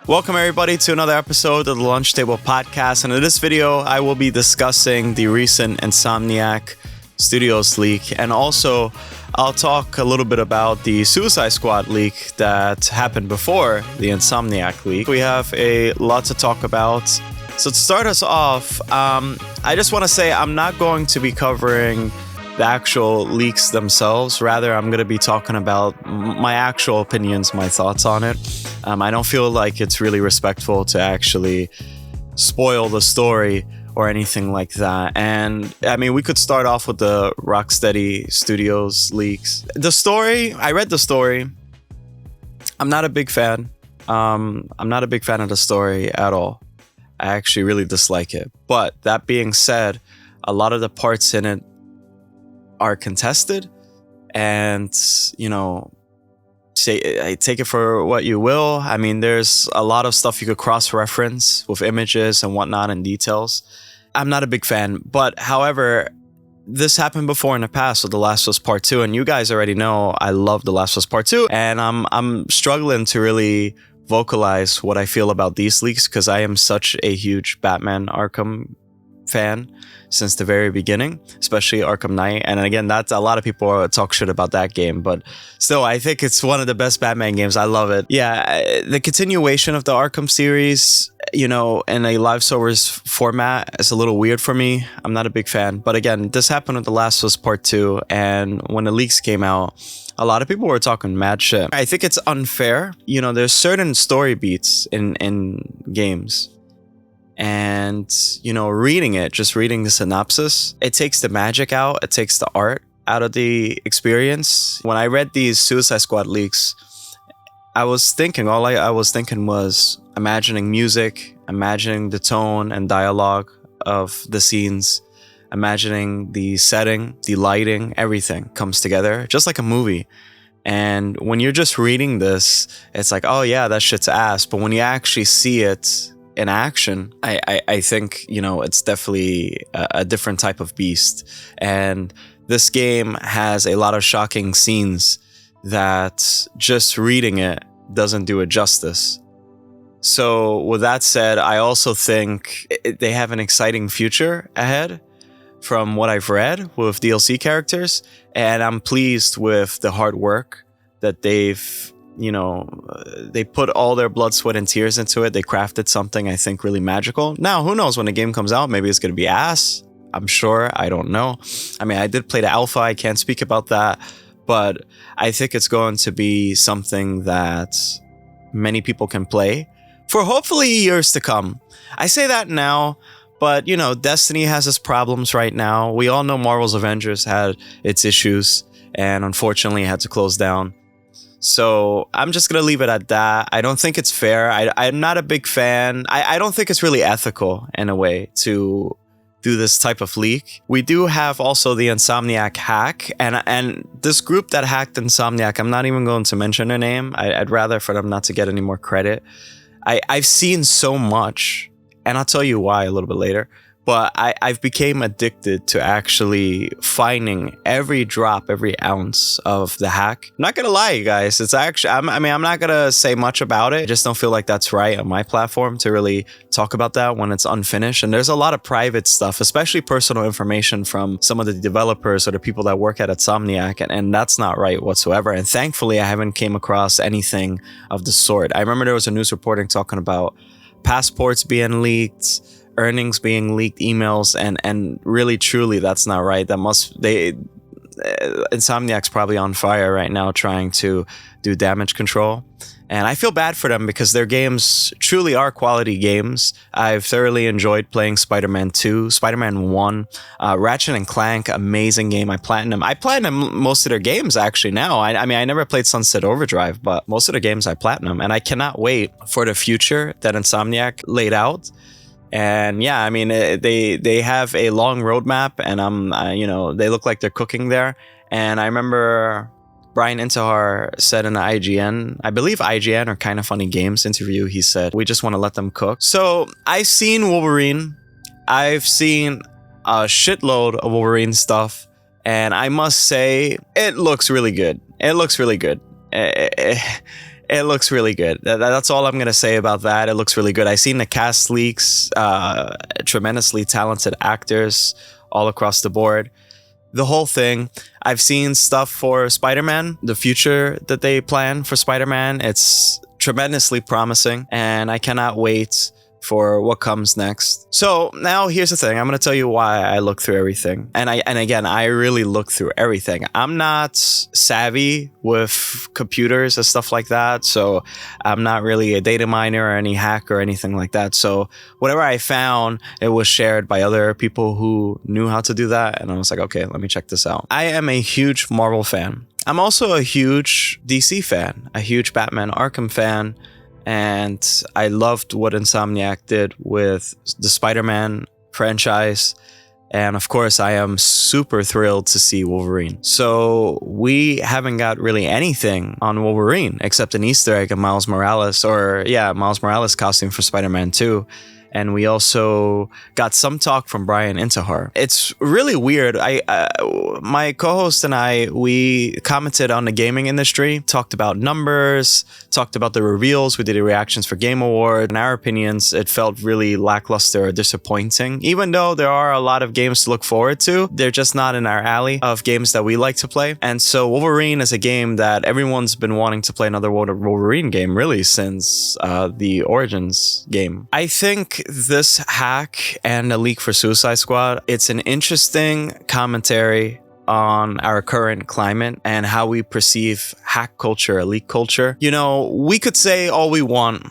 Welcome everybody to another episode of the Lunch Table Podcast, and in this video I will be discussing the recent Insomniac Studios leak, and also I'll talk a little bit about the Suicide Squad leak that happened before the Insomniac leak. We have a lot to talk about. So to start us off, I just want to say I'm not going to be covering the actual leaks themselves. Rather, I'm going to be talking about my actual opinions, my thoughts on it. I don't feel like it's really respectful to actually spoil the story or anything like that. And I mean, we could start off with the Rocksteady Studios leaks. The story, I read the story. I'm not a big fan. I'm not a big fan of the story at all. I actually really dislike it. But that being said, a lot of the parts in it are contested, and I take it for what you will. I mean, there's a lot of stuff you could cross-reference with images and whatnot and details. I'm not a big fan, but however, this happened before in the past with The Last of Us Part 2, and you guys already know I love The Last of Us Part 2, and I'm struggling to really vocalize what I feel about these leaks because I am such a huge Batman Arkham fan since the very beginning, especially Arkham Knight. And again, that's a lot of people talk shit about that game, but still, I think it's one of the best Batman games. I love it. Yeah, the continuation of the Arkham series, in a live service format is a little weird for me. I'm not a big fan. But again, this happened with The Last of Us Part 2, and when the leaks came out, a lot of people were talking mad shit. I think it's unfair. There's certain story beats in games. And, reading the synopsis, it takes the magic out. It takes the art out of the experience. When I read these Suicide Squad leaks, I was thinking was imagining music, imagining the tone and dialogue of the scenes, imagining the setting, the lighting, everything comes together, just like a movie. And when you're just reading this, it's like, oh yeah, that shit's ass. But when you actually see it in action, I think, it's definitely a different type of beast. And this game has a lot of shocking scenes that just reading it doesn't do it justice. So with that said, I also think they have an exciting future ahead from what I've read with DLC characters. And I'm pleased with the hard work that they've they put all their blood, sweat, and tears into it. They crafted something, I think, really magical. Now, who knows when the game comes out? Maybe it's going to be ass. I'm sure. I don't know. I mean, I did play the alpha. I can't speak about that. But I think it's going to be something that many people can play for hopefully years to come. I say that now, but, Destiny has its problems right now. We all know Marvel's Avengers had its issues, and unfortunately had to close down. So I'm just going to leave it at that. I don't think it's fair. I'm not a big fan. I don't think it's really ethical in a way to do this type of leak. We do have also the Insomniac hack, and this group that hacked Insomniac, I'm not even going to mention their name. I'd rather for them not to get any more credit. I've seen so much, and I'll tell you why a little bit later. But I've became addicted to actually finding every drop, every ounce of the hack. I'm not gonna lie, you guys. It's actually, I'm not gonna say much about it. I just don't feel like that's right on my platform to really talk about that when it's unfinished. And there's a lot of private stuff, especially personal information from some of the developers or the people that work at Insomniac, and that's not right whatsoever. And thankfully, I haven't came across anything of the sort. I remember there was a news reporting talking about passports being leaked, earnings being leaked, emails, and really truly that's not right. Insomniac's probably on fire right now trying to do damage control, and I feel bad for them because their games truly are quality games. I've thoroughly enjoyed playing Spider-Man 2, Spider-Man 1, Ratchet and Clank, amazing game. I platinum most of their games actually now. I mean, I never played Sunset Overdrive, but most of the games I platinum, and I cannot wait for the future that Insomniac laid out. And yeah, I mean, they have a long roadmap, and they look like they're cooking there. And I remember Brian Intihar said in the IGN, I believe IGN or Kinda Funny Games interview, he said, we just want to let them cook. So I've seen Wolverine. I've seen a shitload of Wolverine stuff, and I must say, it looks really good. It looks really good. It looks really good. That's all I'm going to say about that. It looks really good. I've seen the cast leaks, tremendously talented actors all across the board. The whole thing. I've seen stuff for Spider-Man, the future that they plan for Spider-Man. It's tremendously promising, and I cannot wait for what comes next. So now here's the thing. I'm going to tell you why I look through everything. And again, I really look through everything. I'm not savvy with computers and stuff like that. So I'm not really a data miner or any hack or anything like that. So whatever I found, it was shared by other people who knew how to do that. And I was like, okay, let me check this out. I am a huge Marvel fan. I'm also a huge DC fan, a huge Batman Arkham fan. And I loved what Insomniac did with the Spider-Man franchise. And of course, I am super thrilled to see Wolverine. So we haven't got really anything on Wolverine except an Easter egg of Miles Morales, Miles Morales costume for Spider-Man 2. And we also got some talk from Brian Intihar. It's really weird. My co-host and I, we commented on the gaming industry, talked about numbers, talked about the reveals. We did the reactions for Game Award. In our opinions, it felt really lackluster or disappointing. Even though there are a lot of games to look forward to, they're just not in our alley of games that we like to play. And so Wolverine is a game that everyone's been wanting to play another Wolverine game really since the Origins game. I think this hack and the leak for Suicide Squad, it's an interesting commentary on our current climate and how we perceive hack culture, leak culture. You know, we could say all we want,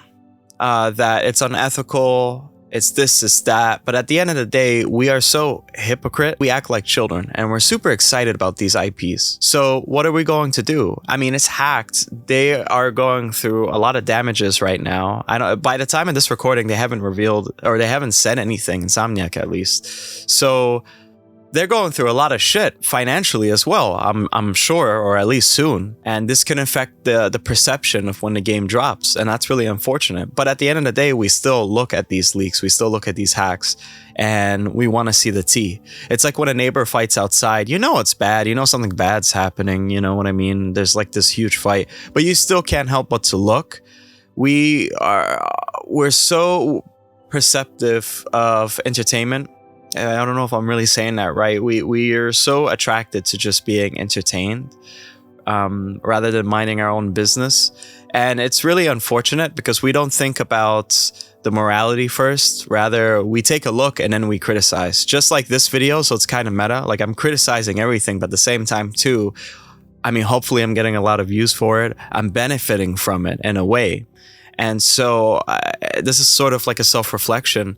that it's unethical, it's this, it's that, but at the end of the day, we are so hypocrite. We act like children, and we're super excited about these IPs. So what are we going to do? I mean, it's hacked. They are going through a lot of damages right now. I know by the time of this recording, they haven't revealed, or they haven't said anything, Insomniac at least. So they're going through a lot of shit financially as well, I'm sure, or at least soon. And this can affect the perception of when the game drops. And that's really unfortunate. But at the end of the day, we still look at these leaks. We still look at these hacks. And we want to see the tea. It's like when a neighbor fights outside. You know it's bad. You know something bad's happening. You know what I mean? There's like this huge fight. But you still can't help but to look. We're so perceptive of entertainment. I don't know if I'm really saying that right. We are so attracted to just being entertained rather than minding our own business. And it's really unfortunate because we don't think about the morality first. Rather, we take a look and then we criticize. Just like this video, so it's kind of meta. Like I'm criticizing everything, but at the same time too, I mean, hopefully I'm getting a lot of views for it. I'm benefiting from it in a way. And so this is sort of like a self-reflection.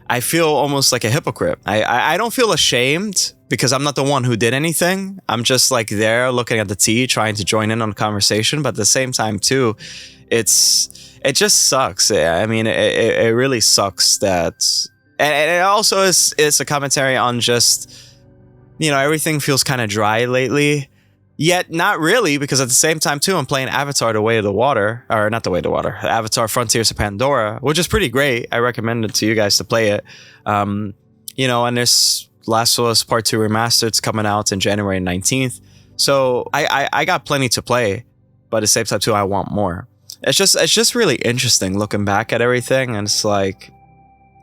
I feel almost like a hypocrite. I don't feel ashamed because I'm not the one who did anything. I'm just like there looking at the tea, trying to join in on the conversation. But at the same time too, it just sucks. I mean, it really sucks that, and it also is a commentary on just, you know, everything feels kind of dry lately. Yet not really, because at the same time too, I'm playing Avatar: The Way of the Water, or not The Way of the Water, Avatar: Frontiers of Pandora, which is pretty great. I recommend it to you guys to play it. You know, and there's Last of Us Part 2 Remastered's coming out in January 19th. So I got plenty to play, but at the same time too, I want more. It's just really interesting looking back at everything, and it's like,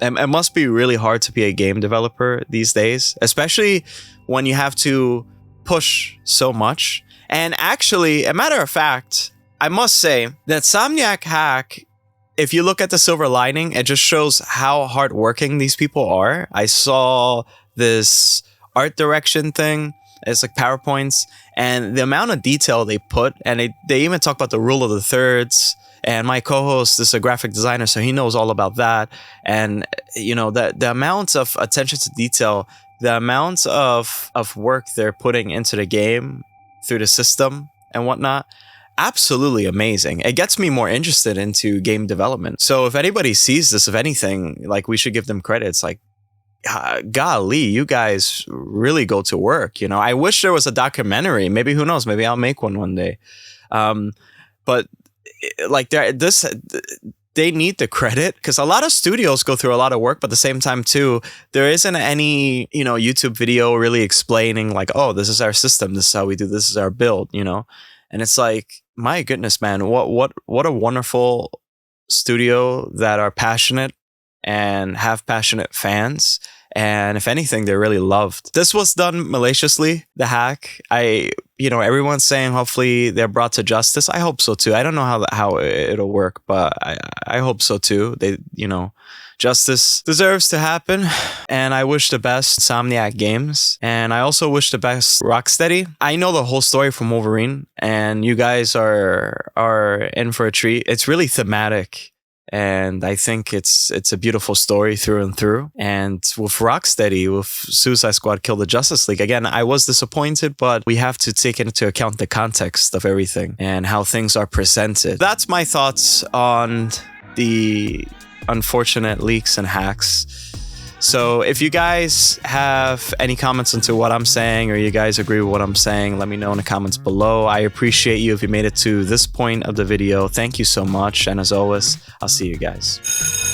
it must be really hard to be a game developer these days, especially when you have to push so much. And actually, a matter of fact, I must say that Insomniac hack, if you look at the silver lining, it just shows how hardworking these people are. I saw this art direction thing. It's like PowerPoints, and the amount of detail they put, and they even talk about the rule of the thirds. And my co-host is a graphic designer, so he knows all about that. And you know, the amount of attention to detail, the amount of work they're putting into the game through the system and whatnot, absolutely amazing. It gets me more interested into game development. So if anybody sees this, if anything, like, we should give them credit. It's like, golly, you guys really go to work. You know, I wish there was a documentary. Maybe, who knows? Maybe I'll make one day. But like, they need the credit, because a lot of studios go through a lot of work, but at the same time too, there isn't any, you know, YouTube video really explaining like, oh, this is our system, this is how we do, this is our build, you know. And it's like, my goodness, man, what a wonderful studio that are passionate and have passionate fans. And if anything, they're really loved. This was done maliciously, the hack. Everyone's saying hopefully they're brought to justice. I hope so too. I don't know how it'll work, but I hope so too. Justice deserves to happen. And I wish the best Insomniac Games. And I also wish the best Rocksteady. I know the whole story from Wolverine, and you guys are in for a treat. It's really thematic. And I think it's a beautiful story through and through. And with Rocksteady, with Suicide Squad Kill the Justice League, again, I was disappointed, but we have to take into account the context of everything and how things are presented. That's my thoughts on the unfortunate leaks and hacks. So if you guys have any comments into what I'm saying, or you guys agree with what I'm saying, let me know in the comments below. I appreciate you if you made it to this point of the video. Thank you so much. And as always, I'll see you guys.